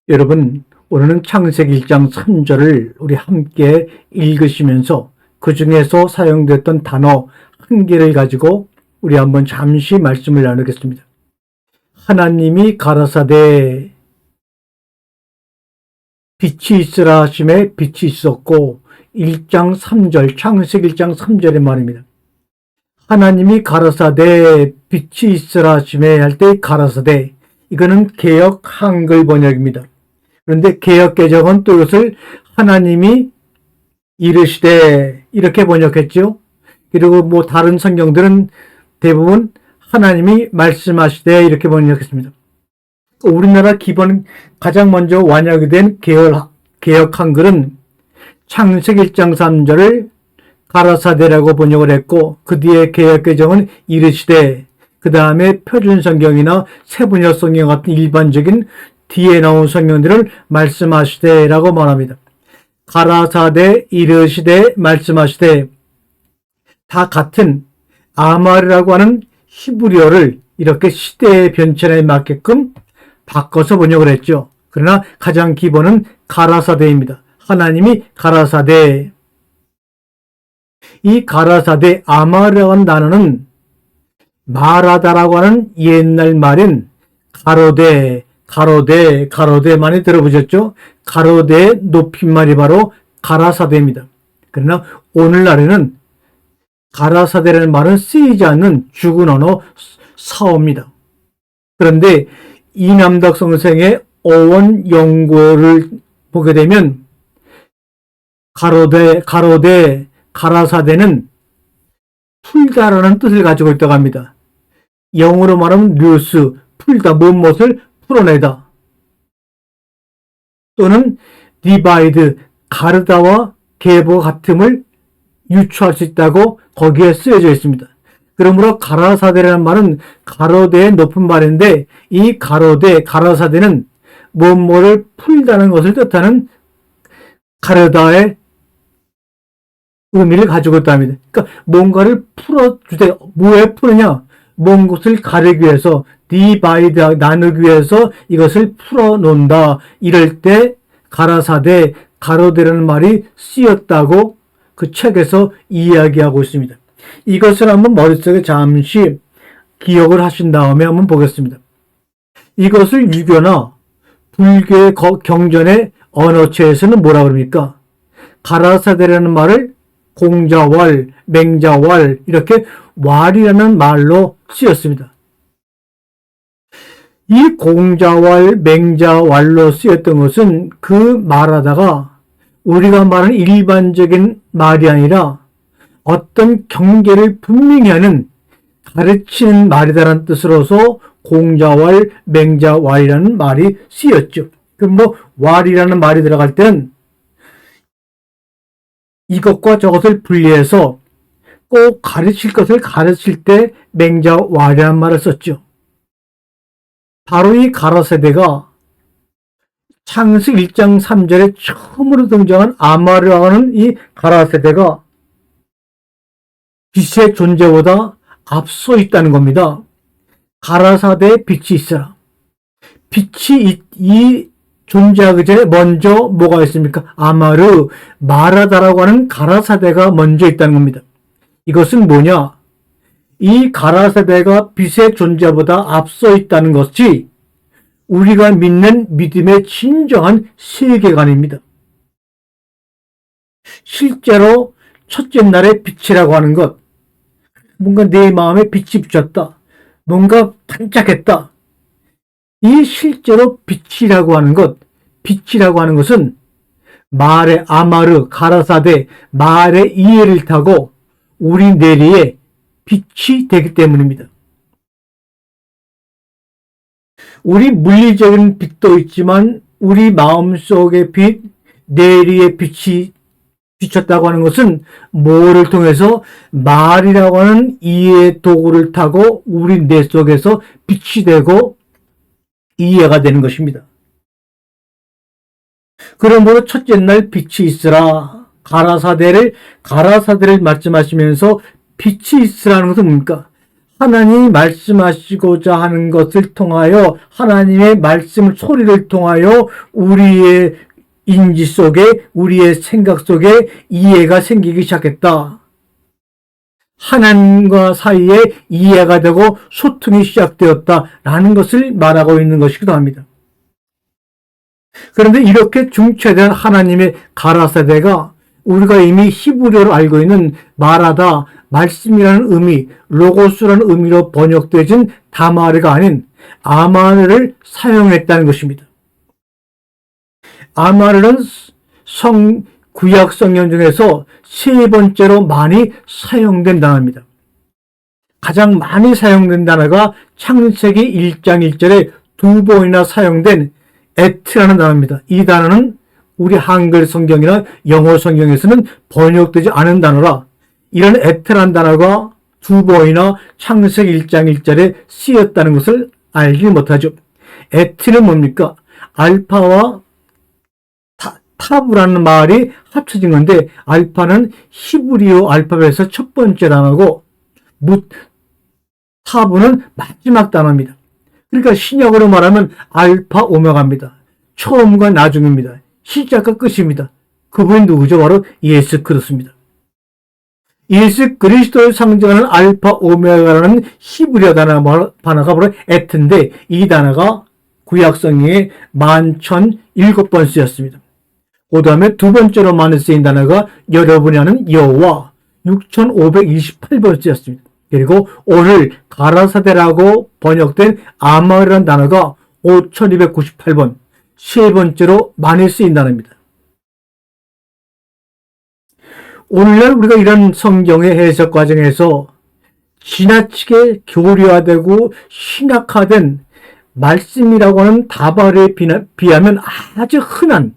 여러분, 오늘은 창세기 1장 3절을 우리 함께 읽으시면서 그 중에서 사용됐던 단어 한 개를 가지고 우리 한번 잠시 말씀을 나누겠습니다. 하나님이 가라사대 빛이 있으라 하심에 빛이 있었고, 1장 3절, 창세기 1장 3절의 말입니다. 하나님이 가라사대 빛이 있으라 하심에 할 때 가라사대, 이거는 개역 한글 번역입니다. 그런데 개역 개정은 또 이것을 하나님이 이르시되 이렇게 번역했죠. 그리고 다른 성경들은 대부분 하나님이 말씀하시되 이렇게 번역했습니다. 우리나라 기본 가장 먼저 완역이 된 개역 한글은 창세기 1장 3절을 가라사대라고 번역을 했고, 그 뒤에 개역 개정은 이르시되, 그 다음에 표준 성경이나 세번역 성경 같은 일반적인 뒤에 나온 성경들을 말씀하시되라고 말합니다. 가라사대, 이르시되, 말씀하시되 다 같은 아말이라고 하는 히브리어를 이렇게 시대의 변천에 맞게끔 바꿔서 번역을 했죠. 그러나 가장 기본은 가라사대입니다. 하나님이 가라사대. 이 가라사대, 아말이라고 하는 단어는 말하다라고 하는 옛날 말인 가로대 많이 들어보셨죠? 가로대의 높임말이 바로 가라사대입니다. 그러나 오늘날에는 가라사대라는 말은 쓰이지 않는 죽은 언어 사어입니다. 그런데 이남덕 선생의 어원 연구를 보게 되면 가로대, 가라사대는 풀다라는 뜻을 가지고 있다고 합니다. 영어로 말하면 류스, 풀다, 무엇을 풀어내다. 또는 디바이드, 가르다와 계보 같음을 유추할 수 있다고 거기에 쓰여져 있습니다. 그러므로 가라사대라는 말은 가로대의 높은 말인데, 이 가로대, 가라사대는 무엇을 풀다는 것을 뜻하는 가르다의 의미를 가지고 있답니다. 그러니까 뭔가를 풀어주되, 뭐에 푸느냐? 뭔 것을 가르기 위해서, 디바이드, 나누기 위해서 이것을 풀어놓는다. 이럴 때 가라사대, 가로대라는 말이 쓰였다고 그 책에서 이야기하고 있습니다. 이것을 한번 머릿속에 잠시 기억을 하신 다음에 한번 보겠습니다. 이것을 유교나 불교의 경전의 언어체에서는 뭐라 그럽니까? 가라사대라는 말을 공자왈, 맹자왈, 이렇게 왈이라는 말로 쓰였습니다. 이 공자왈, 맹자왈로 쓰였던 것은 그 말하다가 우리가 말하는 일반적인 말이 아니라 어떤 경계를 분명히 하는 가르치는 말이다라는 뜻으로서 공자왈, 맹자왈이라는 말이 쓰였죠. 그럼 왈이라는 말이 들어갈 때는 이것과 저것을 분리해서 꼭 가르칠 것을 가르칠 때 맹자왈이라는 말을 썼죠. 바로 이 가라사대가 창세기 1장 3절에 처음으로 등장한 아말이라고 하는 이 가라사대가 빛의 존재보다 앞서 있다는 겁니다. 가라사대에 빛이 있어라. 빛이 이 존재하기 전에 먼저 뭐가 있습니까? 아마르, 말하다라고 하는 가라사대가 먼저 있다는 겁니다. 이것은 뭐냐? 이 가라사대가 빛의 존재보다 앞서 있다는 것이 우리가 믿는 믿음의 진정한 세계관입니다. 실제로 첫째 날의 빛이라고 하는 것, 뭔가 내 마음에 빛이 비쳤다, 뭔가 반짝했다. 이 실제로 빛이라고 하는 것은 말의 아마르, 가라사대, 말의 이해를 타고 우리 내리에 빛이 되기 때문입니다. 우리 물리적인 빛도 있지만 우리 마음속의 빛, 내리의 빛이 비쳤다고 하는 것은 뭐를 통해서 말이라고 하는 이해의 도구를 타고 우리 내 속에서 빛이 되고 이해가 되는 것입니다. 그러므로 첫째 날 빛이 있으라. 가라사대를 말씀하시면서 빛이 있으라는 것은 뭡니까? 하나님이 말씀하시고자 하는 것을 통하여 하나님의 말씀 소리를 통하여 우리의 인지 속에 우리의 생각 속에 이해가 생기기 시작했다. 하나님과 사이에 이해가 되고 소통이 시작되었다라는 것을 말하고 있는 것이기도 합니다. 그런데 이렇게 중체된 하나님의 가라사대가 우리가 이미 히브리어로 알고 있는 말하다, 말씀이라는 의미, 로고스라는 의미로 번역되진 다마르가 아닌 아마르를 사용했다는 것입니다. 아마르는 구약 성경 중에서 세 번째로 많이 사용된 단어입니다. 가장 많이 사용된 단어가 창세기 1장 1절에 2번이나 사용된 에트라는 단어입니다. 이 단어는 우리 한글 성경이나 영어 성경에서는 번역되지 않은 단어라 이런 에트라는 단어가 2번이나 창세기 1장 1절에 쓰였다는 것을 알지 못하죠. 에트는 뭡니까? 알파와 타브라는 말이 합쳐진 건데 알파는 히브리어 알파벳에서 첫 번째 단어고 타브는 마지막 단어입니다. 그러니까 신약으로 말하면 알파 오메가입니다. 처음과 나중입니다. 시작과 끝입니다. 그분이 누구죠? 바로 예수 그리스도입니다. 예수 그리스도를 상징하는 알파 오메가라는 히브리어 단어가 바로 에트인데 이 단어가 구약 성경에 11,007번 쓰였습니다. 그 다음에 두 번째로 많이 쓰인 단어가 여러분이 아는 여호와 6,528번 쓰였습니다. 그리고 오늘 가라사대라고 번역된 아마르라는 단어가 5,298번 세 번째로 많이 쓰인 단어입니다. 오늘날 우리가 이런 성경의 해석 과정에서 지나치게 교류화되고 신학화된 말씀이라고 하는 다발에 비하면 아주 흔한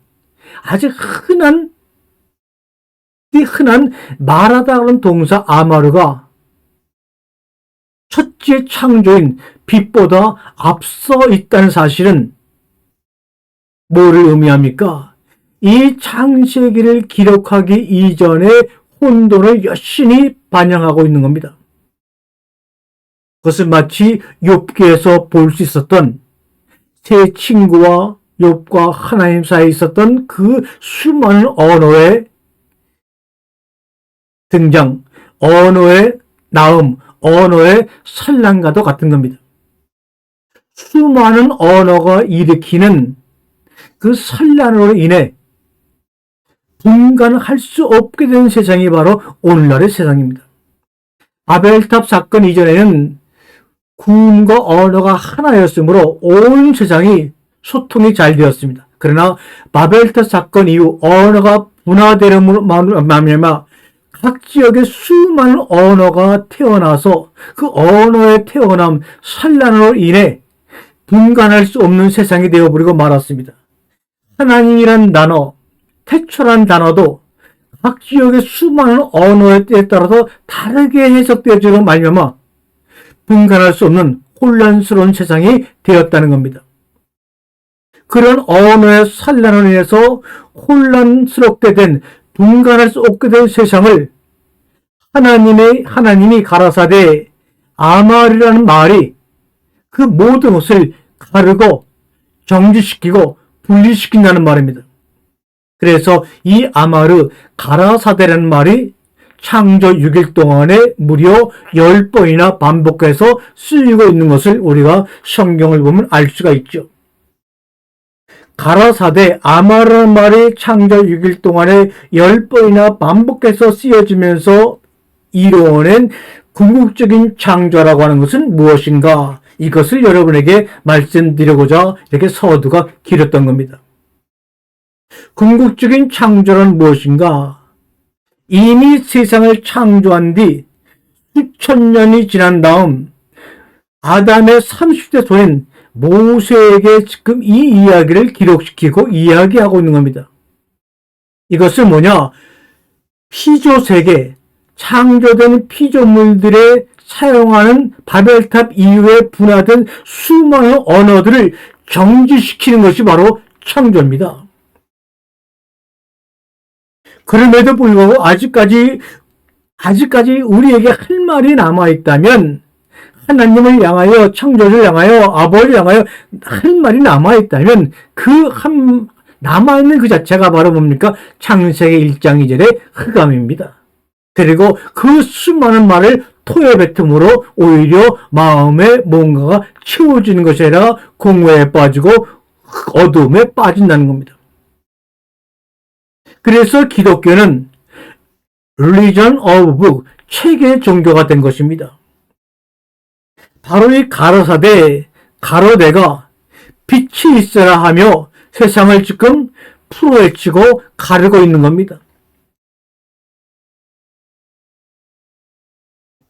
말하다 하는 동사 아마르가 첫째 창조인 빛보다 앞서 있다는 사실은 뭐를 의미합니까? 이 창세기를 기록하기 이전에 혼돈을 여신이 반영하고 있는 겁니다. 그것은 마치 욥기에서 볼 수 있었던 세 친구와 욥과 하나님 사이에 있었던 그 수많은 언어의 등장, 언어의 나옴, 언어의 산란과도 같은 겁니다. 수많은 언어가 일으키는 그 산란으로 인해 분간할 수 없게 된 세상이 바로 오늘날의 세상입니다. 바벨탑 사건 이전에는 구음과 언어가 하나였으므로 온 세상이 소통이 잘 되었습니다. 그러나 바벨탑 사건 이후 언어가 분화되므로 말미암아 각 지역에 수많은 언어가 태어나서 그 언어의 태어남, 산란으로 인해 분간할 수 없는 세상이 되어버리고 말았습니다. 하나님이란 단어, 태초란 단어도 각 지역의 수많은 언어에 따라서 다르게 해석되어지는 말미암아 분간할 수 없는 혼란스러운 세상이 되었다는 겁니다. 그런 언어의 산란으로 인해서 혼란스럽게 된 분간할 수 없게 된 세상을 하나님이 가라사대 아말이라는 말이 그 모든 것을 가르고 정지시키고 분리시킨다는 말입니다. 그래서 이 아마르 가라사대라는 말이 창조 6일 동안에 무려 10번이나 반복해서 쓰이고 있는 것을 우리가 성경을 보면 알 수가 있죠. 가라사대 아마르라는 말이 창조 6일 동안에 10번이나 반복해서 쓰여지면서 이루어낸 궁극적인 창조라고 하는 것은 무엇인가? 이것을 여러분에게 말씀드리고자 이렇게 서두가 길었던 겁니다. 궁극적인 창조란 무엇인가? 이미 세상을 창조한 뒤 수천 년이 지난 다음 아담의 30대 소인 모세에게 지금 이 이야기를 기록시키고 이야기하고 있는 겁니다. 이것은 뭐냐? 피조세계, 창조된 피조물들에 사용하는 바벨탑 이후에 분화된 수많은 언어들을 정지시키는 것이 바로 창조입니다. 그럼에도 불구하고 아직까지 우리에게 할 말이 남아있다면 하나님을 향하여, 창조주를 향하여, 아버지를 향하여 할 말이 남아있다면 남아있는 그 자체가 바로 뭡니까? 창세기 1장 2절의 흑암입니다. 그리고 그 수많은 말을 토해 뱉음으로 오히려 마음에 뭔가가 채워지는 것이 아니라 공허에 빠지고 어두움에 빠진다는 겁니다. 그래서 기독교는 Religion of Book, 책의 종교가 된 것입니다. 바로 이 가로대가 빛이 있어라 하며 세상을 지금 풀어헤치고 가르고 있는 겁니다.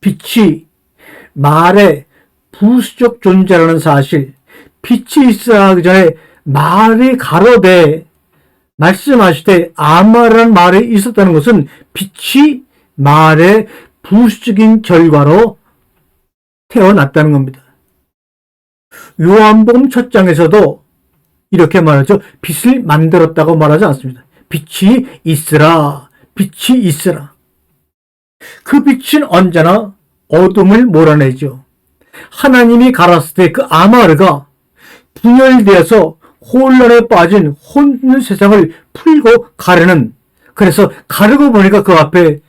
빛이 말의 부수적 존재라는 사실, 빛이 있어야 하기 전에 말이 가로되 말씀하시되 아마라는 말이 있었다는 것은 빛이 말의 부수적인 결과로 태어났다는 겁니다. 요한복음 첫 장에서도 이렇게 말하죠. 빛을 만들었다고 말하지 않습니다. 빛이 있으라, 빛이 있으라. 그 빛은 언제나 어둠을 몰아내죠. 하나님이 갈았을 때 그 아마르가 분열되어서 혼란에 빠진 혼는 세상을 풀고 가르는, 그래서 가르고 보니까 그 앞에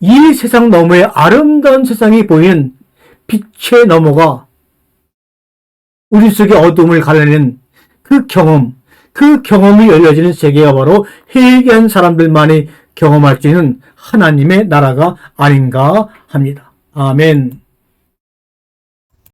이 세상 너머에 아름다운 세상이 보이는 빛의 너머가 우리 속의 어둠을 갈라내는 그 경험이 열려지는 세계가 바로 회개한 사람들만이 경험할 수 있는 하나님의 나라가 아닌가 합니다. 아멘.